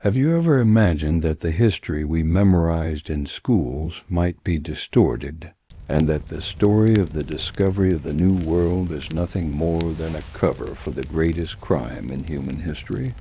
Have you ever imagined that the history we memorized in schools might be distorted, and that the story of the discovery of the New World is nothing more than a cover for the greatest crime in human history?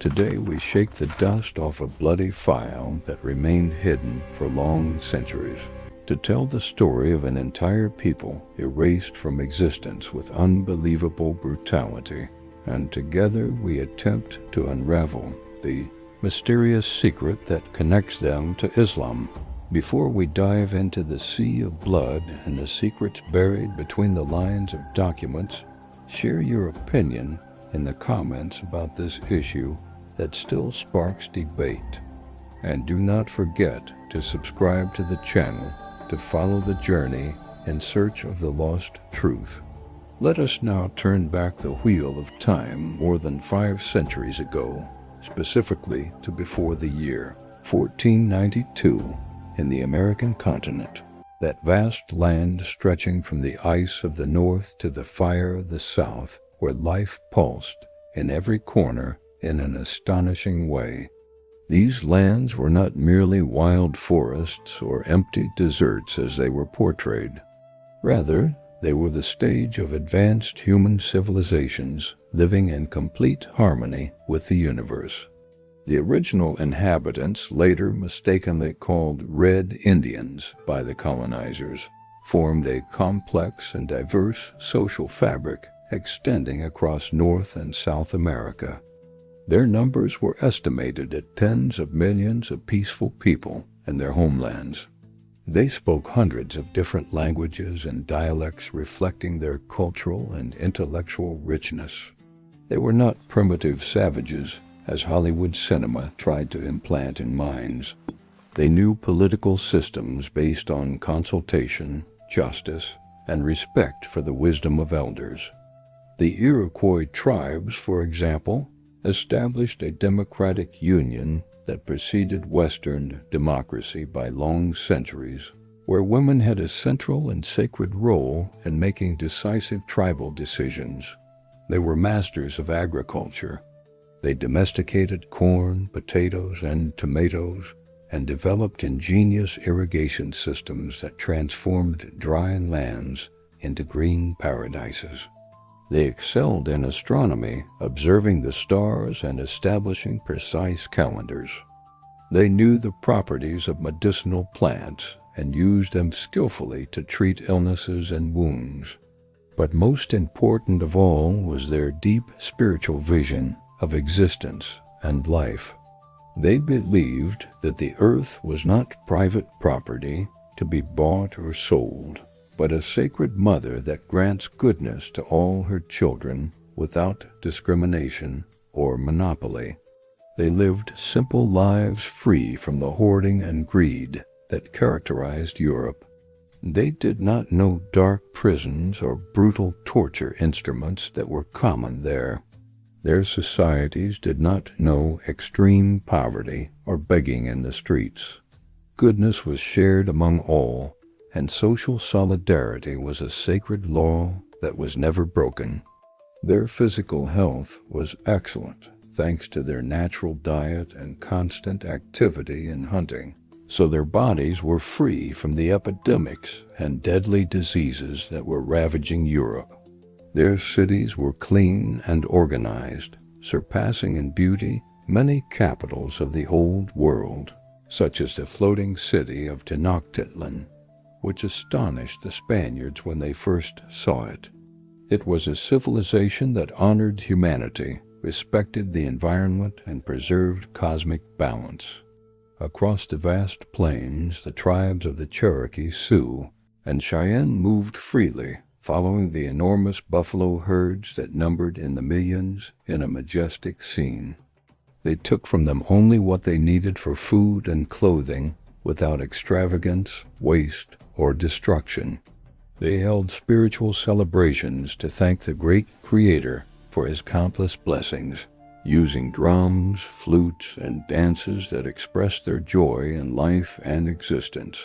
Today we shake the dust off a bloody file that remained hidden for long centuries, to tell the story of an entire people erased from existence with unbelievable brutality, and together we attempt to unravel the mysterious secret that connects them to Islam. Before we dive into the sea of blood and the secrets buried between the lines of documents, share your opinion in the comments about this issue that still sparks debate. And do not forget to subscribe to the channel to follow the journey in search of the lost truth. Let us now turn back the wheel of time more than 5 centuries ago, specifically to before the year 1492 in the American continent, that vast land stretching from the ice of the north to the fire of the south, where life pulsed in every corner in an astonishing way. These lands were not merely wild forests or empty deserts as they were portrayed. Rather, they were the stage of advanced human civilizations living in complete harmony with the universe. The original inhabitants, later mistakenly called Red Indians by the colonizers, formed a complex and diverse social fabric extending across North and South America. Their numbers were estimated at tens of millions of peaceful people in their homelands. They spoke hundreds of different languages and dialects reflecting their cultural and intellectual richness. They were not primitive savages, as Hollywood cinema tried to implant in minds. They knew political systems based on consultation, justice, and respect for the wisdom of elders. The Iroquois tribes, for example, established a democratic union that preceded Western democracy by long centuries, where women had a central and sacred role in making decisive tribal decisions. They were masters of agriculture. They domesticated corn, potatoes, and tomatoes, and developed ingenious irrigation systems that transformed dry lands into green paradises. They excelled in astronomy, observing the stars and establishing precise calendars. They knew the properties of medicinal plants and used them skillfully to treat illnesses and wounds. But most important of all was their deep spiritual vision of existence and life. They believed that the earth was not private property to be bought or sold, but a sacred mother that grants goodness to all her children without discrimination or monopoly. They lived simple lives free from the hoarding and greed that characterized Europe. They did not know dark prisons or brutal torture instruments that were common there. Their societies did not know extreme poverty or begging in the streets. Goodness was shared among all, and social solidarity was a sacred law that was never broken. Their physical health was excellent, thanks to their natural diet and constant activity in hunting, so their bodies were free from the epidemics and deadly diseases that were ravaging Europe. Their cities were clean and organized, surpassing in beauty many capitals of the Old World, such as the floating city of Tenochtitlan, which astonished the Spaniards when they first saw it. It was a civilization that honored humanity, respected the environment, and preserved cosmic balance. Across the vast plains, the tribes of the Cherokee, Sioux, and Cheyenne moved freely, following the enormous buffalo herds that numbered in the millions in a majestic scene. They took from them only what they needed for food and clothing, without extravagance, waste, or destruction. They held spiritual celebrations to thank the great Creator for his countless blessings, using drums, flutes, and dances that expressed their joy in life and existence.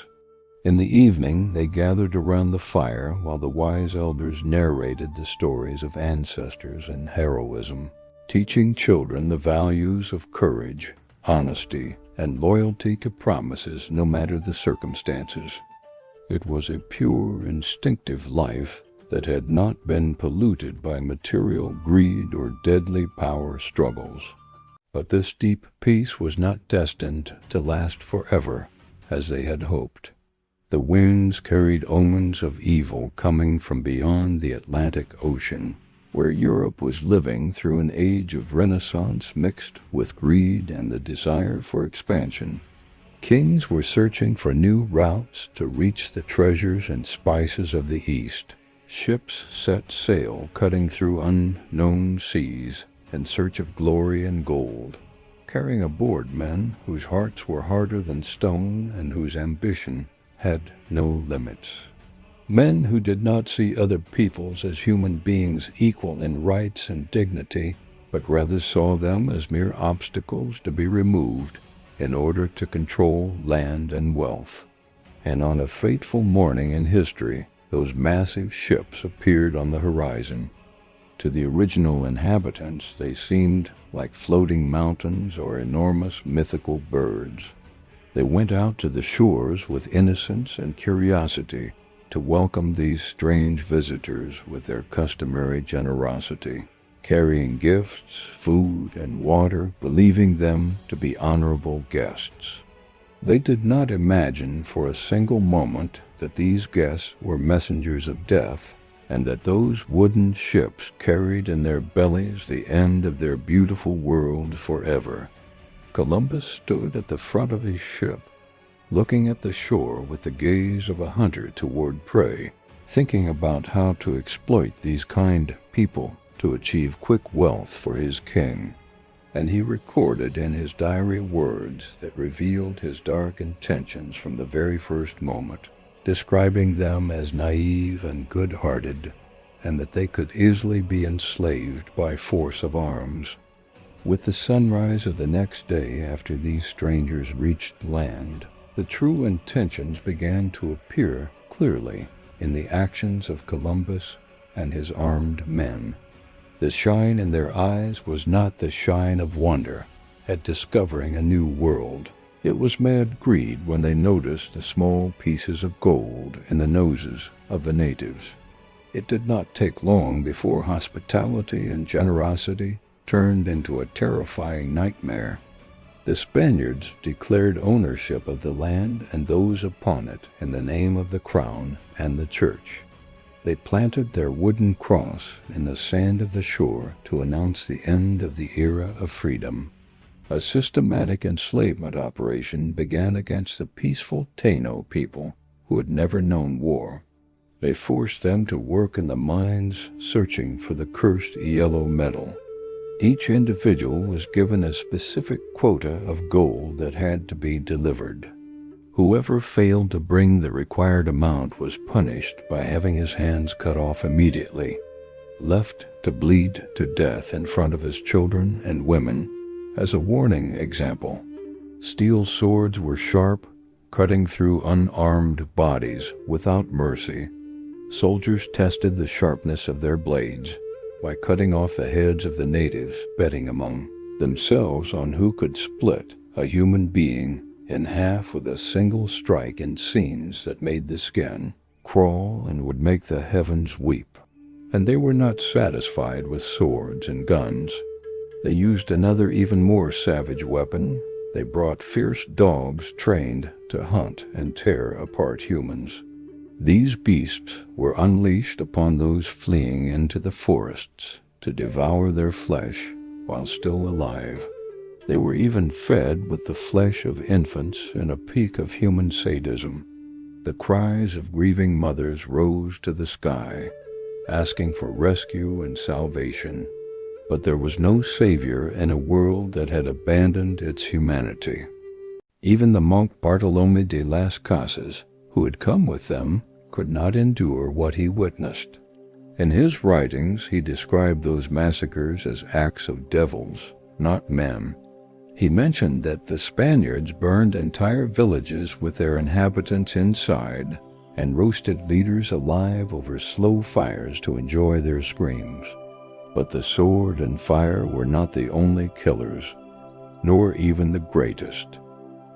In the evening, they gathered around the fire while the wise elders narrated the stories of ancestors and heroism, teaching children the values of courage, honesty, and loyalty to promises no matter the circumstances. It was a pure, instinctive life that had not been polluted by material greed or deadly power struggles. But this deep peace was not destined to last forever, as they had hoped. The winds carried omens of evil coming from beyond the Atlantic Ocean, where Europe was living through an age of Renaissance mixed with greed and the desire for expansion. Kings were searching for new routes to reach the treasures and spices of the East. Ships set sail, cutting through unknown seas in search of glory and gold, carrying aboard men whose hearts were harder than stone and whose ambition had no limits. Men who did not see other peoples as human beings equal in rights and dignity, but rather saw them as mere obstacles to be removed in order to control land and wealth. And on a fateful morning in history, those massive ships appeared on the horizon. To the original inhabitants, they seemed like floating mountains or enormous mythical birds. They went out to the shores with innocence and curiosity to welcome these strange visitors with their customary generosity, carrying gifts, food, and water, believing them to be honorable guests. They did not imagine for a single moment that these guests were messengers of death, and that those wooden ships carried in their bellies the end of their beautiful world forever. Columbus stood at the front of his ship, looking at the shore with the gaze of a hunter toward prey, thinking about how to exploit these kind people to achieve quick wealth for his king. And he recorded in his diary words that revealed his dark intentions from the very first moment, describing them as naive and good-hearted, and that they could easily be enslaved by force of arms. With the sunrise of the next day after these strangers reached land, the true intentions began to appear clearly in the actions of Columbus and his armed men. The shine in their eyes was not the shine of wonder at discovering a new world. It was mad greed when they noticed the small pieces of gold in the noses of the natives. It did not take long before hospitality and generosity turned into a terrifying nightmare. The Spaniards declared ownership of the land and those upon it in the name of the crown and the church. They planted their wooden cross in the sand of the shore to announce the end of the era of freedom. A systematic enslavement operation began against the peaceful Taino people who had never known war. They forced them to work in the mines searching for the cursed yellow metal. Each individual was given a specific quota of gold that had to be delivered. Whoever failed to bring the required amount was punished by having his hands cut off immediately, left to bleed to death in front of his children and women. As a warning example, steel swords were sharp, cutting through unarmed bodies without mercy. Soldiers tested the sharpness of their blades by cutting off the heads of the natives, betting among themselves on who could split a human being in half with a single strike in scenes that made the skin crawl and would make the heavens weep. And they were not satisfied with swords and guns. They used another even more savage weapon. They brought fierce dogs trained to hunt and tear apart humans. These beasts were unleashed upon those fleeing into the forests to devour their flesh while still alive. They were even fed with the flesh of infants in a peak of human sadism. The cries of grieving mothers rose to the sky, asking for rescue and salvation. But there was no savior in a world that had abandoned its humanity. Even the monk Bartolome de las Casas, who had come with them, could not endure what he witnessed. In his writings, he described those massacres as acts of devils, not men. He mentioned that the Spaniards burned entire villages with their inhabitants inside and roasted leaders alive over slow fires to enjoy their screams. But the sword and fire were not the only killers. nor even the greatest.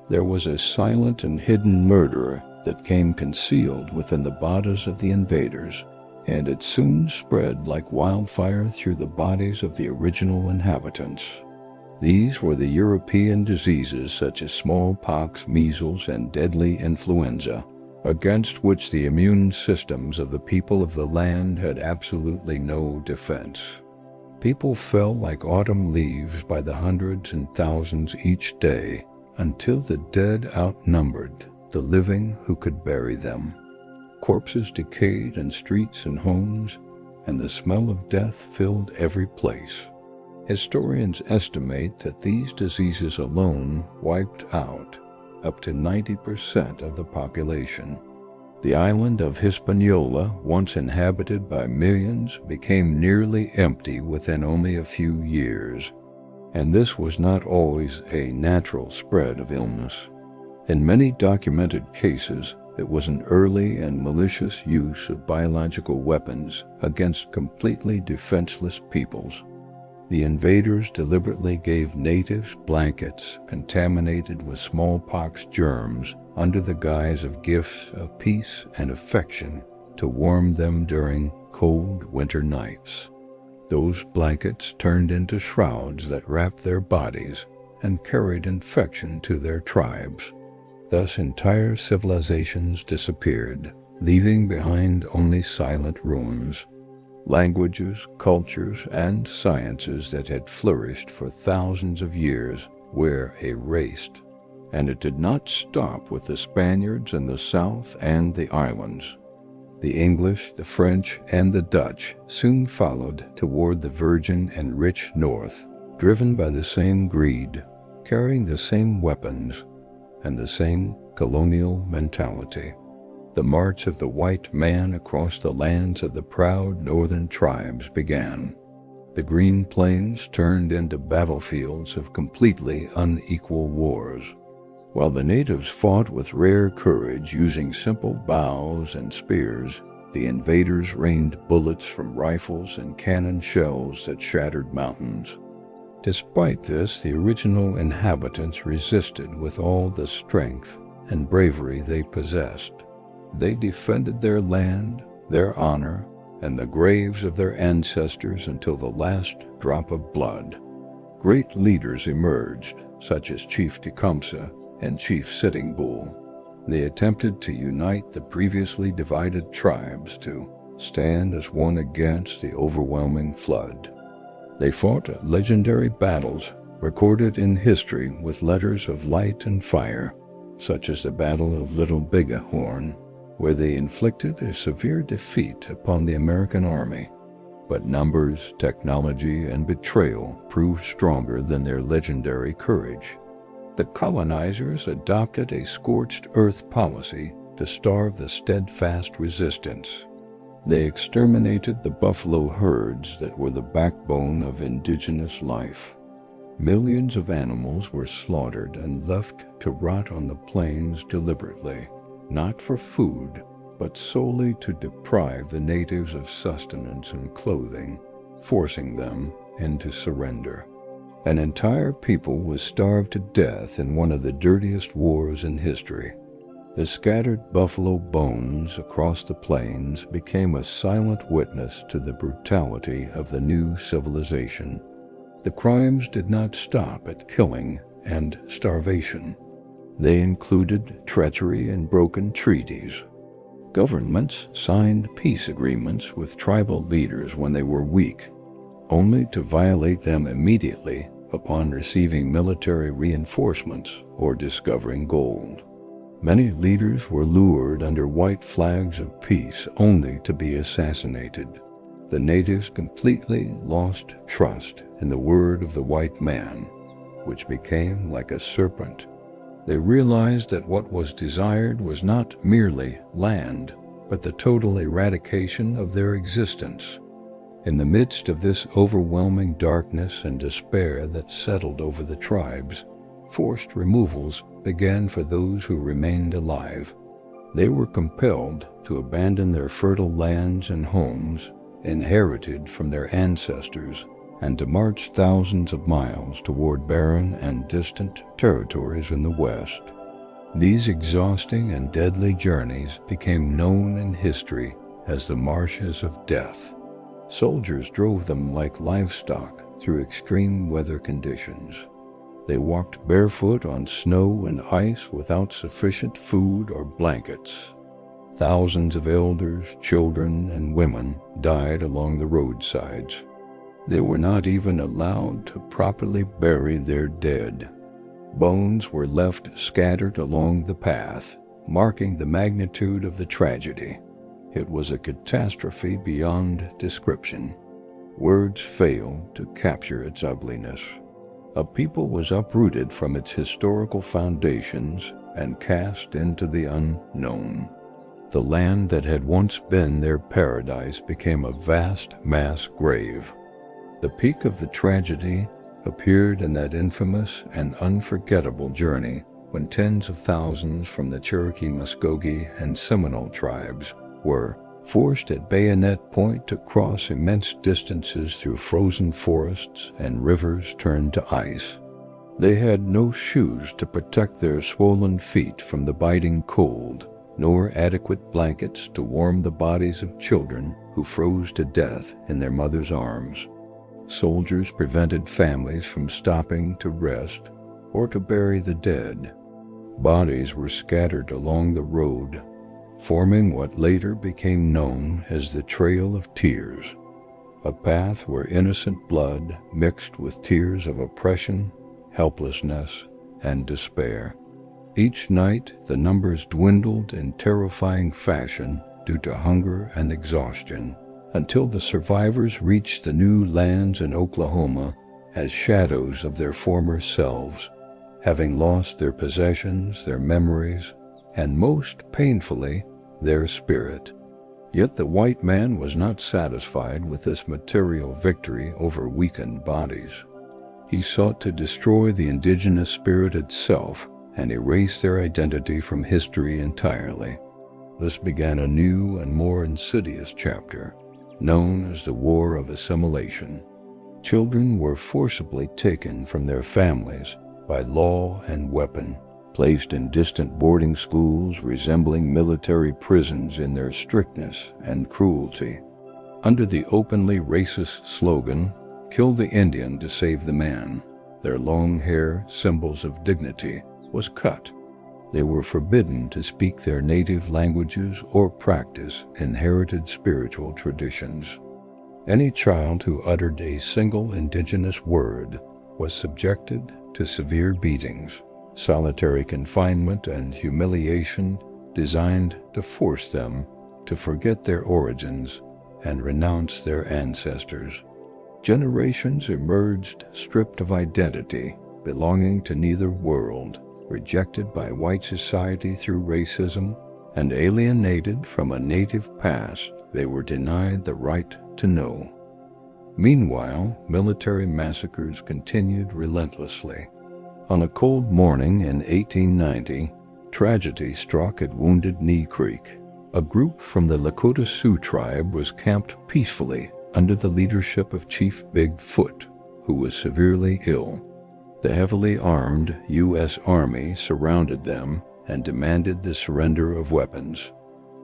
There was a silent and hidden murderer that came concealed within the bodies of the invaders, and it soon spread like wildfire through the bodies of the original inhabitants. These were the European diseases such as smallpox, measles, and deadly influenza, against which the immune systems of the people of the land had absolutely no defense. People fell like autumn leaves by the hundreds and thousands each day, until the dead outnumbered the living who could bury them. Corpses decayed in streets and homes, and the smell of death filled every place. Historians estimate that these diseases alone wiped out up to 90% of the population. The island of Hispaniola, once inhabited by millions, became nearly empty within only a few years. And this was not always a natural spread of illness. In many documented cases, it was an early and malicious use of biological weapons against completely defenseless peoples. The invaders deliberately gave natives blankets contaminated with smallpox germs under the guise of gifts of peace and affection to warm them during cold winter nights. Those blankets turned into shrouds that wrapped their bodies and carried infection to their tribes. Thus entire civilizations disappeared, leaving behind only silent ruins. Languages, cultures, and sciences that had flourished for thousands of years were erased. And it did not stop with the Spaniards in the south and the islands. The English, the French, and the Dutch soon followed toward the virgin and rich north, driven by the same greed, carrying the same weapons, and the same colonial mentality. The march of the white man across the lands of the proud northern tribes began. The green plains turned into battlefields of completely unequal wars. While the natives fought with rare courage using simple bows and spears, the invaders rained bullets from rifles and cannon shells that shattered mountains. Despite this, the original inhabitants resisted with all the strength and bravery they possessed. They defended their land, their honor, and the graves of their ancestors until the last drop of blood. Great leaders emerged, such as Chief Tecumseh and Chief Sitting Bull. They attempted to unite the previously divided tribes to stand as one against the overwhelming flood. They fought legendary battles recorded in history with letters of light and fire, such as the Battle of Little Bighorn, where they inflicted a severe defeat upon the American army. But numbers, technology, and betrayal proved stronger than their legendary courage. The colonizers adopted a scorched earth policy to starve the steadfast resistance. They exterminated the buffalo herds that were the backbone of indigenous life. Millions of animals were slaughtered and left to rot on the plains deliberately, not for food, but solely to deprive the natives of sustenance and clothing, forcing them into surrender. An entire people was starved to death in one of the dirtiest wars in history. The scattered buffalo bones across the plains became a silent witness to the brutality of the new civilization. The crimes did not stop at killing and starvation. They included treachery and broken treaties. Governments signed peace agreements with tribal leaders when they were weak, only to violate them immediately upon receiving military reinforcements or discovering gold. Many leaders were lured under white flags of peace only to be assassinated. The natives completely lost trust in the word of the white man, which became like a serpent. They realized that what was desired was not merely land, but the total eradication of their existence. In the midst of this overwhelming darkness and despair that settled over the tribes, forced removals began for those who remained alive. They were compelled to abandon their fertile lands and homes, inherited from their ancestors, and to march thousands of miles toward barren and distant territories in the West. These exhausting and deadly journeys became known in history as the Marshes of Death. Soldiers drove them like livestock through extreme weather conditions. They walked barefoot on snow and ice without sufficient food or blankets. Thousands of elders, children, and women died along the roadsides. They were not even allowed to properly bury their dead. Bones were left scattered along the path, marking the magnitude of the tragedy. It was a catastrophe beyond description. Words fail to capture its ugliness. A people was uprooted from its historical foundations and cast into the unknown. The land that had once been their paradise became a vast mass grave. The peak of the tragedy appeared in that infamous and unforgettable journey when tens of thousands from the Cherokee, Muskogee, and Seminole tribes were forced at bayonet point to cross immense distances through frozen forests and rivers turned to ice. They had no shoes to protect their swollen feet from the biting cold, nor adequate blankets to warm the bodies of children who froze to death in their mothers' arms. Soldiers prevented families from stopping to rest or to bury the dead. Bodies were scattered along the road, forming what later became known as the Trail of Tears, a path where innocent blood mixed with tears of oppression, helplessness, and despair. Each night, the numbers dwindled in terrifying fashion due to hunger and exhaustion, until the survivors reached the new lands in Oklahoma as shadows of their former selves, having lost their possessions, their memories, and most painfully, their spirit. Yet the white man was not satisfied with this material victory over weakened bodies. He sought to destroy the indigenous spirit itself and erase their identity from history entirely. This began a new and more insidious chapter, known as the War of Assimilation. Children were forcibly taken from their families by law and weapon, placed in distant boarding schools resembling military prisons in their strictness and cruelty. Under the openly racist slogan, "Kill the Indian to save the man," their long hair, symbols of dignity, was cut. They were forbidden to speak their native languages or practice inherited spiritual traditions. Any child who uttered a single indigenous word was subjected to severe beatings, solitary confinement, and humiliation designed to force them to forget their origins and renounce their ancestors. Generations emerged stripped of identity, belonging to neither world, rejected by white society through racism, and alienated from a native past they were denied the right to know. Meanwhile, military massacres continued relentlessly. On a cold morning in 1890, tragedy struck at Wounded Knee Creek. A group from the Lakota Sioux tribe was camped peacefully under the leadership of Chief Bigfoot, who was severely ill. The heavily armed U.S. Army surrounded them and demanded the surrender of weapons.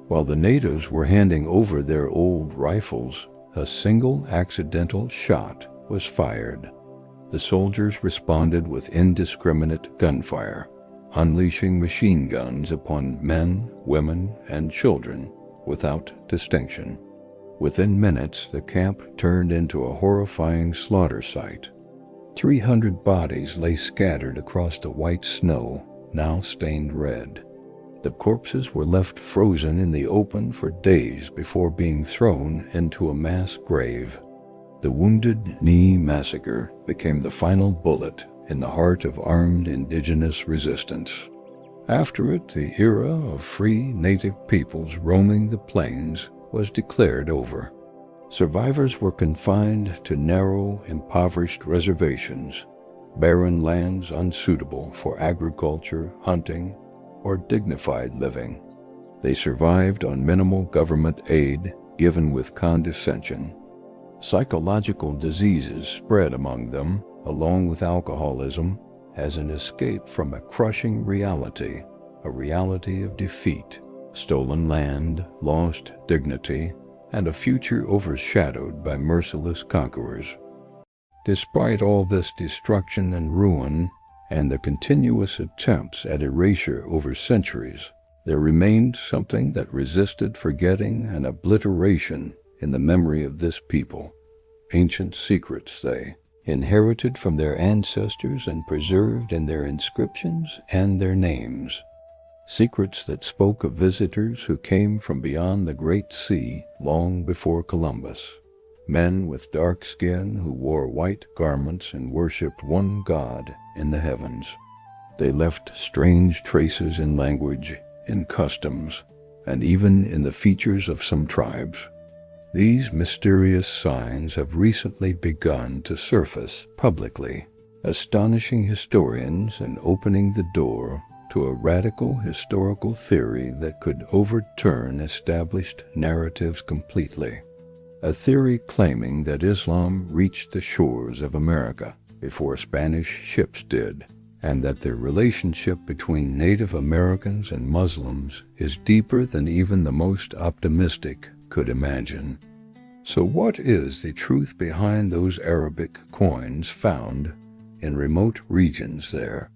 While the natives were handing over their old rifles, a single accidental shot was fired. The soldiers responded with indiscriminate gunfire, unleashing machine guns upon men, women, and children without distinction. Within minutes, the camp turned into a horrifying slaughter site. 300 bodies lay scattered across the white snow, now stained red. The corpses were left frozen in the open for days before being thrown into a mass grave. The Wounded Knee Massacre became the final bullet in the heart of armed indigenous resistance. After it, the era of free native peoples roaming the plains was declared over. Survivors were confined to narrow, impoverished reservations, barren lands unsuitable for agriculture, hunting, or dignified living. They survived on minimal government aid given with condescension. Psychological diseases spread among them, along with alcoholism, as an escape from a crushing reality, a reality of defeat, stolen land, lost dignity, and a future overshadowed by merciless conquerors. Despite all this destruction and ruin, and the continuous attempts at erasure over centuries, there remained something that resisted forgetting and obliteration in the memory of this people. Ancient secrets they inherited from their ancestors and preserved in their inscriptions and their names. Secrets that spoke of visitors who came from beyond the great sea long before Columbus. Men with dark skin who wore white garments and worshipped one God in the heavens. They left strange traces in language, in customs, and even in the features of some tribes. These mysterious signs have recently begun to surface publicly, astonishing historians and opening the door to a radical historical theory that could overturn established narratives completely. A theory claiming that Islam reached the shores of America before Spanish ships did, and that the relationship between Native Americans and Muslims is deeper than even the most optimistic could imagine. So what is the truth behind those Arabic coins found in remote regions there?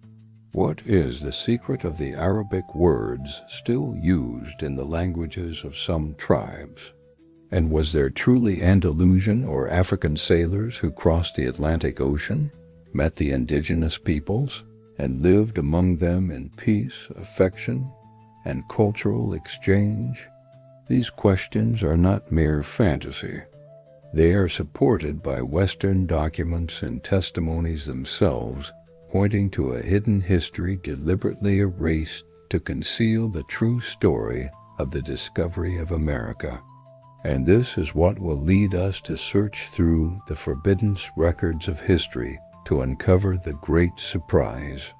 What is the secret of the Arabic words still used in the languages of some tribes? And was there truly Andalusian or African sailors who crossed the Atlantic Ocean, met the indigenous peoples, and lived among them in peace, affection, and cultural exchange? These questions are not mere fantasy. They are supported by Western documents and testimonies themselves, pointing to a hidden history deliberately erased to conceal the true story of the discovery of America. And this is what will lead us to search through the forbidden records of history to uncover the great surprise.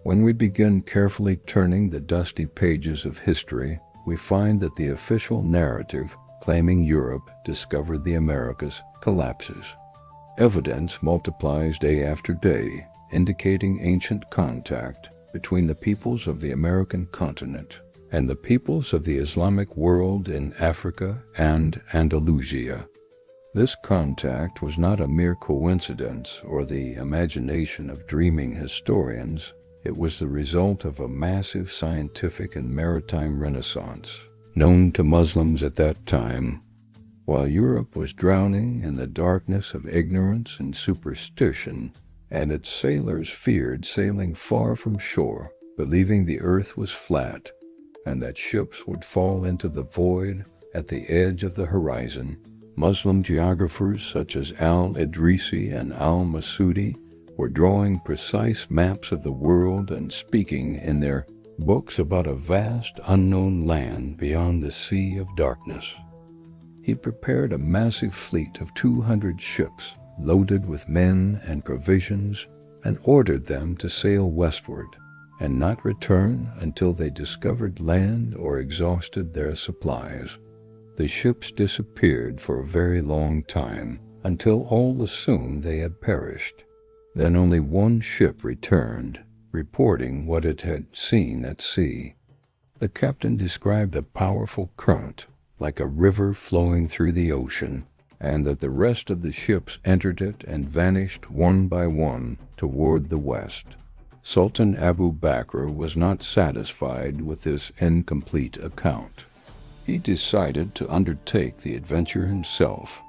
When we begin carefully turning the dusty pages of history, we find that the official narrative claiming Europe discovered the Americas collapses. Evidence multiplies day after day, indicating ancient contact between the peoples of the American continent and the peoples of the Islamic world in Africa and Andalusia. This contact was not a mere coincidence or the imagination of dreaming historians. It was the result of a massive scientific and maritime renaissance, known to Muslims at that time. While Europe was drowning in the darkness of ignorance and superstition, and its sailors feared sailing far from shore, believing the earth was flat, and that ships would fall into the void at the edge of the horizon, Muslim geographers such as al-Idrisi and al-Masudi were drawing precise maps of the world and speaking in their books about a vast unknown land beyond the sea of darkness. He prepared a massive fleet of 200 ships loaded with men and provisions and ordered them to sail westward and not return until they discovered land or exhausted their supplies. The ships disappeared for a very long time, until all assumed they had perished. Then only one ship returned, reporting what it had seen at sea. The captain described a powerful current, like a river flowing through the ocean, and that the rest of the ships entered it and vanished one by one toward the west. Sultan Abu Bakr was not satisfied with this incomplete account. He decided to undertake the adventure himself.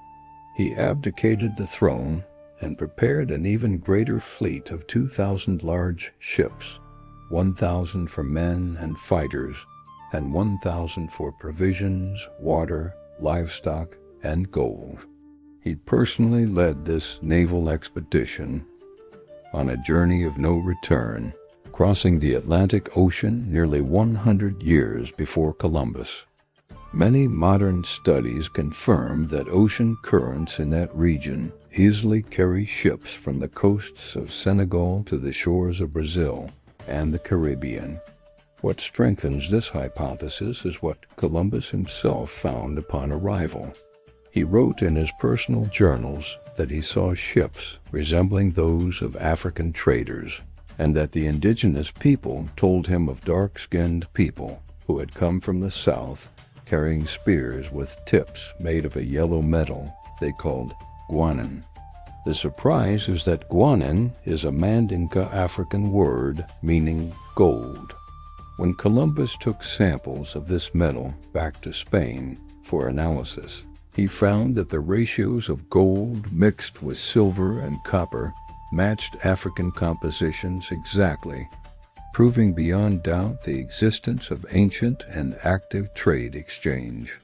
He abdicated the throne and prepared an even greater fleet of 2,000 large ships, 1,000 for men and fighters, and 1,000 for provisions, water, livestock, and gold. He personally led this naval expedition on a journey of no return, crossing the Atlantic Ocean nearly 100 years before Columbus. Many modern studies confirm that ocean currents in that region easily carry ships from the coasts of Senegal to the shores of Brazil and the Caribbean. What strengthens this hypothesis is what Columbus himself found upon arrival. He wrote in his personal journals that he saw ships resembling those of African traders, and that the indigenous people told him of dark-skinned people who had come from the south carrying spears with tips made of a yellow metal they called guanin. The surprise is that guanin is a Mandinka African word meaning gold. When Columbus took samples of this metal back to Spain for analysis, he found that the ratios of gold mixed with silver and copper matched African compositions exactly, proving beyond doubt the existence of ancient and active trade exchange.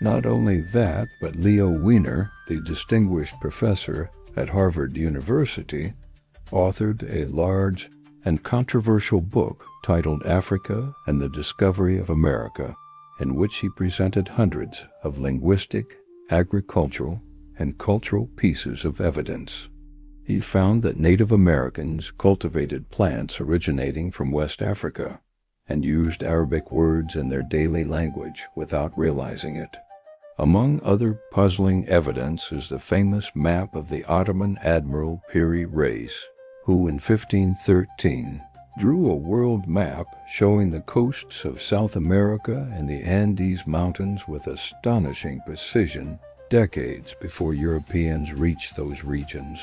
Not only that, but Leo Wiener, the distinguished professor at Harvard University, authored a large and controversial book titled Africa and the Discovery of America, in which he presented hundreds of linguistic, agricultural, and cultural pieces of evidence. He found that Native Americans cultivated plants originating from West Africa and used Arabic words in their daily language without realizing it. Among other puzzling evidence is the famous map of the Ottoman admiral Piri Reis, who in 1513 drew a world map showing the coasts of South America and the Andes Mountains with astonishing precision decades before Europeans reached those regions.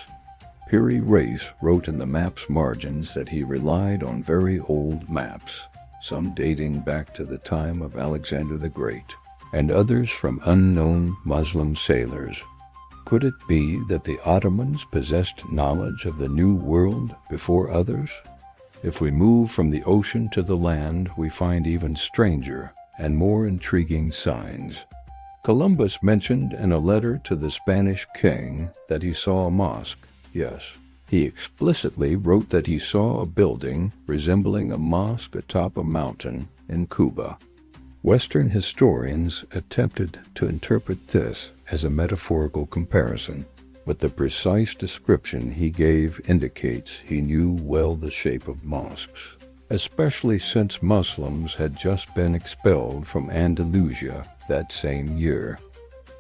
Piri Reis wrote in the map's margins that he relied on very old maps, some dating back to the time of Alexander the Great, and others from unknown Muslim sailors. Could it be that the Ottomans possessed knowledge of the New World before others? If we move from the ocean to the land, we find even stranger and more intriguing signs. Columbus mentioned in a letter to the Spanish king that he saw a mosque. Yes, he explicitly wrote that he saw a building resembling a mosque atop a mountain in Cuba. Western historians attempted to interpret this as a metaphorical comparison, but the precise description he gave indicates he knew well the shape of mosques, especially since Muslims had just been expelled from Andalusia that same year.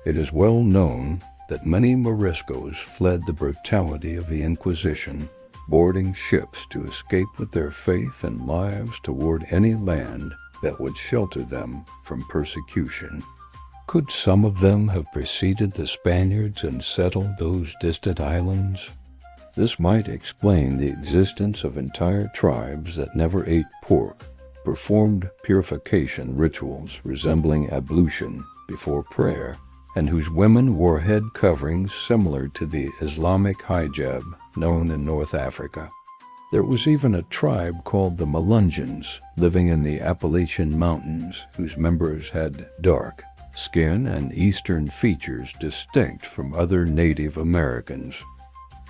It is well known that many Moriscos fled the brutality of the Inquisition, boarding ships to escape with their faith and lives toward any land that would shelter them from persecution. Could some of them have preceded the Spaniards and settled those distant islands? This might explain the existence of entire tribes that never ate pork, performed purification rituals resembling ablution before prayer, and whose women wore head coverings similar to the Islamic hijab known in North Africa. There was even a tribe called the Melungeons living in the Appalachian Mountains whose members had dark skin and Eastern features distinct from other Native Americans.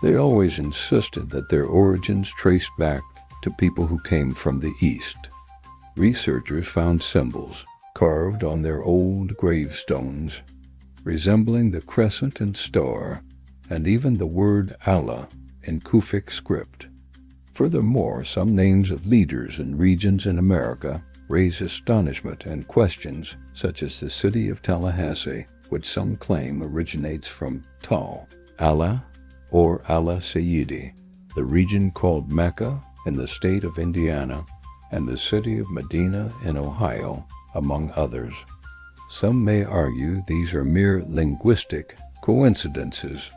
They always insisted that their origins traced back to people who came from the East. Researchers found symbols carved on their old gravestones resembling the crescent and star, and even the word Allah in Kufic script. Furthermore, some names of leaders in regions in America raise astonishment and questions, such as the city of Tallahassee, which some claim originates from Tal, Allah, or Allah Sayyidi, the region called Mecca in the state of Indiana, and the city of Medina in Ohio, among others. Some may argue these are mere linguistic coincidences,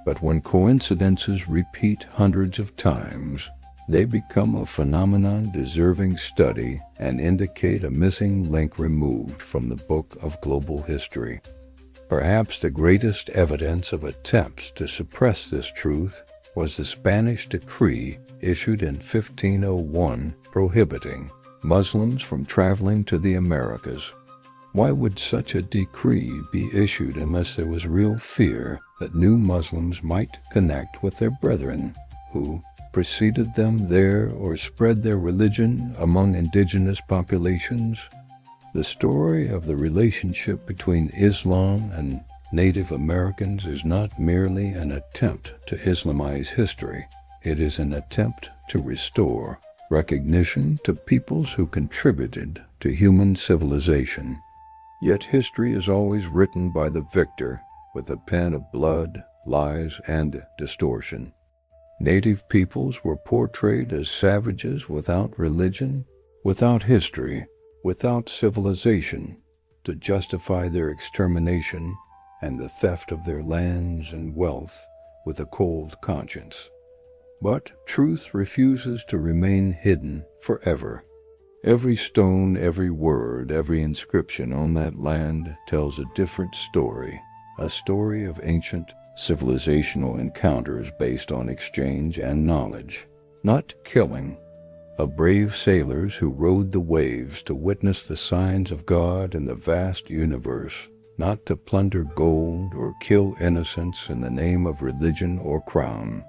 but when coincidences repeat hundreds of times, they become a phenomenon deserving study and indicate a missing link removed from the book of global history. Perhaps the greatest evidence of attempts to suppress this truth was the Spanish decree issued in 1501 prohibiting Muslims from traveling to the Americas. Why would such a decree be issued unless there was real fear that new Muslims might connect with their brethren who preceded them there or spread their religion among indigenous populations? The story of the relationship between Islam and Native Americans is not merely an attempt to Islamize history. It is an attempt to restore recognition to peoples who contributed to human civilization. Yet history is always written by the victor, with a pen of blood, lies, and distortion. Native peoples were portrayed as savages without religion, without history, without civilization, to justify their extermination and the theft of their lands and wealth with a cold conscience. But truth refuses to remain hidden forever. Every stone, every word, every inscription on that land tells a different story, a story of ancient civilizational encounters based on exchange and knowledge, not killing, of brave sailors who rode the waves to witness the signs of God in the vast universe, not to plunder gold or kill innocents in the name of religion or crown.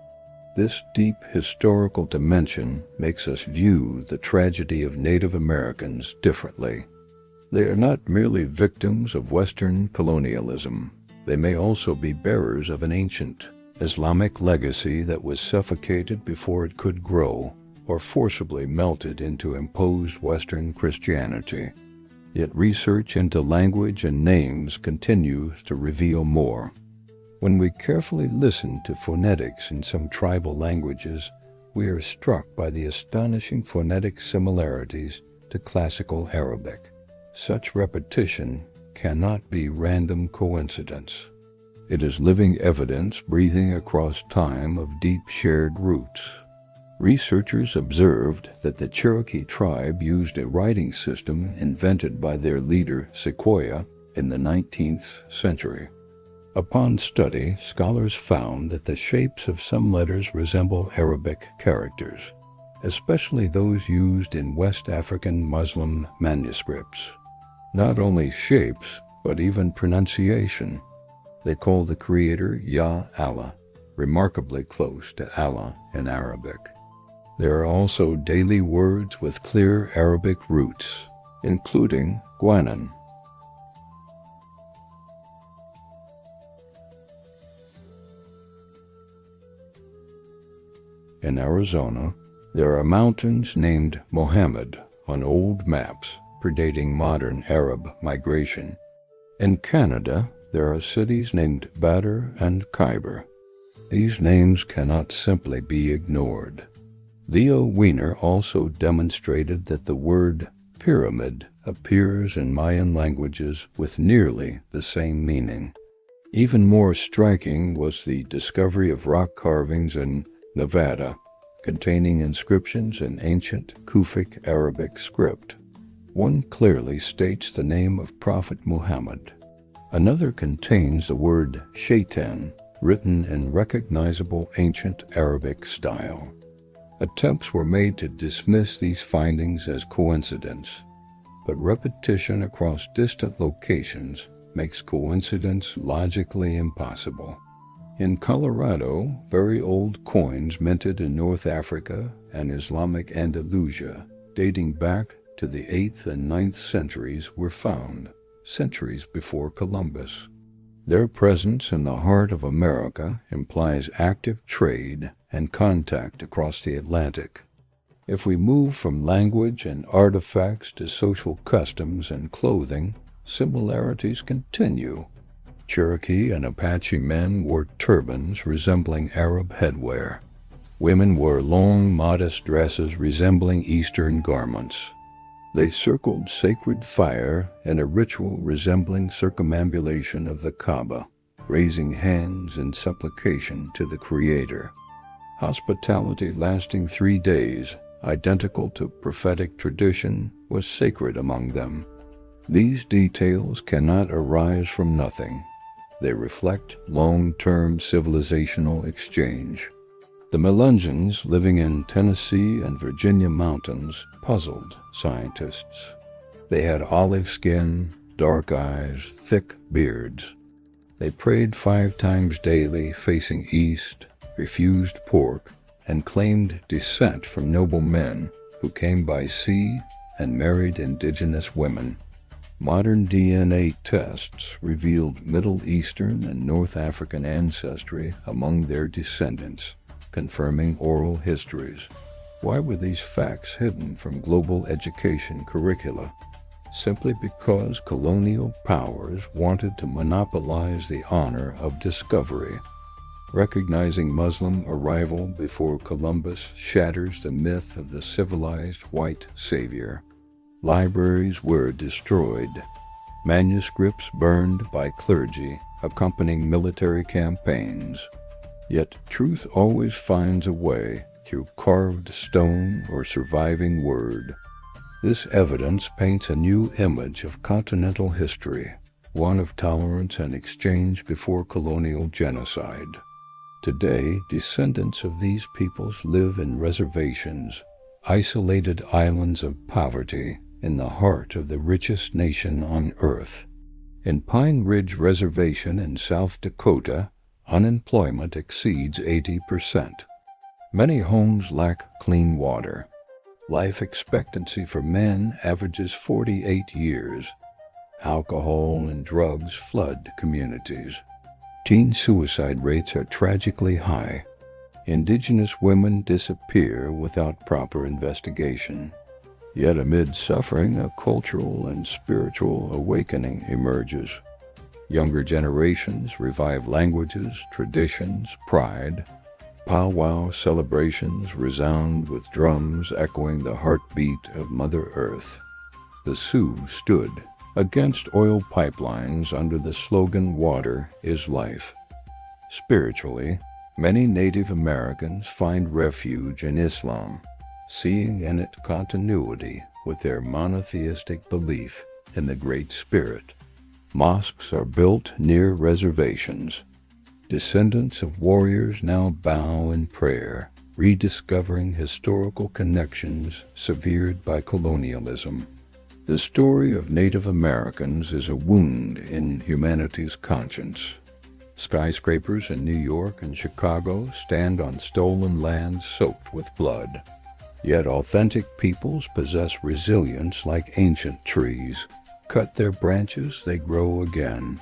This deep historical dimension makes us view the tragedy of Native Americans differently. They are not merely victims of Western colonialism. They may also be bearers of an ancient Islamic legacy that was suffocated before it could grow, or forcibly melted into imposed Western Christianity. Yet research into language and names continues to reveal more. When we carefully listen to phonetics in some tribal languages, we are struck by the astonishing phonetic similarities to classical Arabic. Such repetition cannot be random coincidence. It is living evidence breathing across time of deep shared roots. Researchers observed that the Cherokee tribe used a writing system invented by their leader Sequoyah in the 19th century. Upon study, scholars found that the shapes of some letters resemble Arabic characters, especially those used in West African Muslim manuscripts. Not only shapes, but even pronunciation. They call the creator Ya Allah, remarkably close to Allah in Arabic. There are also daily words with clear Arabic roots, including Guanan. In Arizona, there are mountains named Mohammed on old maps predating modern Arab migration. In Canada, there are cities named Bakr and Khyber. These names cannot simply be ignored. Leo Wiener also demonstrated that the word pyramid appears in Mayan languages with nearly the same meaning. Even more striking was the discovery of rock carvings in Nevada, containing inscriptions in ancient Kufic Arabic script. One clearly states the name of Prophet Muhammad. Another contains the word shaitan, written in recognizable ancient Arabic style. Attempts were made to dismiss these findings as coincidence, but repetition across distant locations makes coincidence logically impossible. In Colorado, very old coins minted in North Africa and Islamic Andalusia, dating back to the 8th and 9th centuries, were found, centuries before Columbus. Their presence in the heart of America implies active trade and contact across the Atlantic. If we move from language and artifacts to social customs and clothing, similarities continue. Cherokee and Apache men wore turbans resembling Arab headwear. Women wore long, modest dresses resembling Eastern garments. They circled sacred fire in a ritual resembling circumambulation of the Kaaba, raising hands in supplication to the Creator. Hospitality lasting 3 days, identical to prophetic tradition, was sacred among them. These details cannot arise from nothing. They reflect long-term civilizational exchange. The Melungeons living in Tennessee and Virginia mountains puzzled scientists. They had olive skin, dark eyes, thick beards. They prayed 5 times daily facing east, refused pork, and claimed descent from noble men who came by sea and married indigenous women. Modern DNA tests revealed Middle Eastern and North African ancestry among their descendants, confirming oral histories. Why were these facts hidden from global education curricula? simply because colonial powers wanted to monopolize the honor of discovery. Recognizing Muslim arrival before Columbus shatters the myth of the civilized white savior. Libraries were destroyed, manuscripts burned by clergy accompanying military campaigns. Yet truth always finds a way through carved stone or surviving word. This evidence paints a new image of continental history, one of tolerance and exchange before colonial genocide. Today, descendants of these peoples live in reservations, isolated islands of poverty in the heart of the richest nation on earth. In Pine Ridge Reservation in South Dakota, unemployment exceeds 80%. Many homes lack clean water. Life expectancy for men averages 48 years. Alcohol and drugs flood communities. Teen suicide rates are tragically high. Indigenous women disappear without proper investigation. Yet amid suffering, a cultural and spiritual awakening emerges. Younger generations revive languages, traditions, pride. Powwow celebrations resound with drums echoing the heartbeat of Mother Earth. The Sioux stood against oil pipelines under the slogan, "Water is life." Spiritually, many Native Americans find refuge in Islam, seeing in it continuity with their monotheistic belief in the Great Spirit. Mosques are built near reservations. Descendants of warriors now bow in prayer, rediscovering historical connections severed by colonialism. The story of Native Americans is a wound in humanity's conscience. Skyscrapers in New York and Chicago stand on stolen land soaked with blood. Yet authentic peoples possess resilience like ancient trees. Cut their branches, they grow again.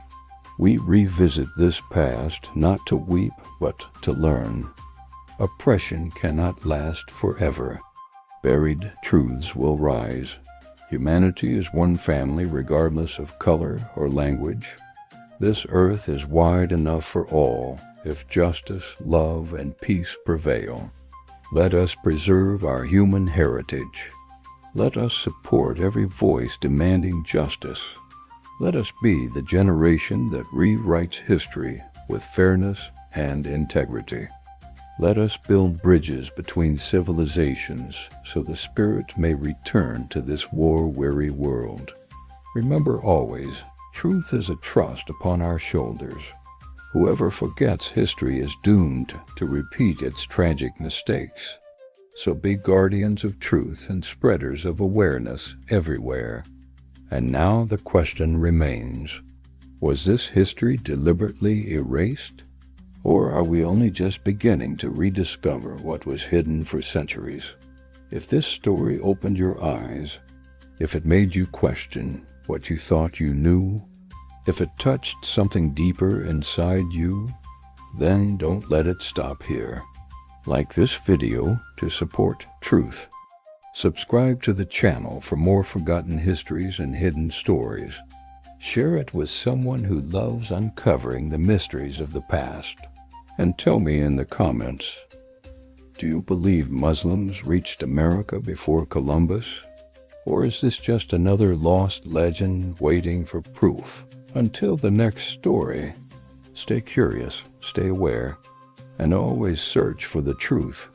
We revisit this past not to weep, but to learn. Oppression cannot last forever. Buried truths will rise. Humanity is one family regardless of color or language. This earth is wide enough for all if justice, love, and peace prevail. Let us preserve our human heritage. Let us support every voice demanding justice. Let us be the generation that rewrites history with fairness and integrity. Let us build bridges between civilizations so the spirit may return to this war-weary world. Remember always, truth is a trust upon our shoulders. Whoever forgets history is doomed to repeat its tragic mistakes. So be guardians of truth and spreaders of awareness everywhere. And now the question remains, was this history deliberately erased? Or are we only just beginning to rediscover what was hidden for centuries? If this story opened your eyes, if it made you question what you thought you knew, if it touched something deeper inside you, then don't let it stop here. Like this video to support truth. Subscribe to the channel for more forgotten histories and hidden stories. Share it with someone who loves uncovering the mysteries of the past. And tell me in the comments, do you believe Muslims reached America before Columbus? Or is this just another lost legend waiting for proof? Until the next story, stay curious, stay aware, and always search for the truth.